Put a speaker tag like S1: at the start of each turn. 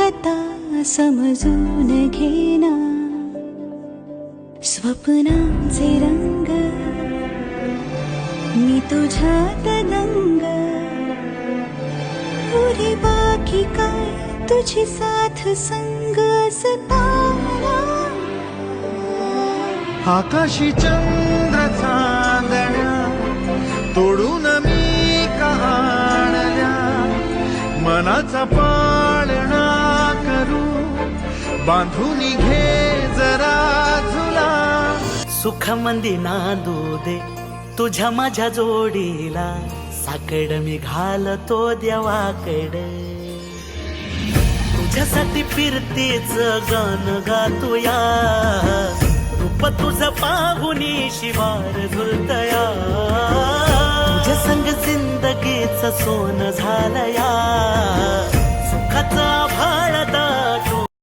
S1: आता समजून घेना स्वप्नांचे रंग मी तुझ्यात दंग पुरी बाकी काय तुझी साथ संग असताना
S2: आकाशी चंद्र चांदण्या तोडून मी कहाणल्या मनाचा पाळणा करू बांधून घे जरा झुला
S3: सुखामंदी नांदू दे तुझ्या माझ्या जोडीला साकड मी घालतो देवाकड तुझ्यासाठी फिरतेच गाणं गातोया रूप तुझं पाहुनी शिवार झुलतया तुझ्या संग जिंदगीच सोन झालया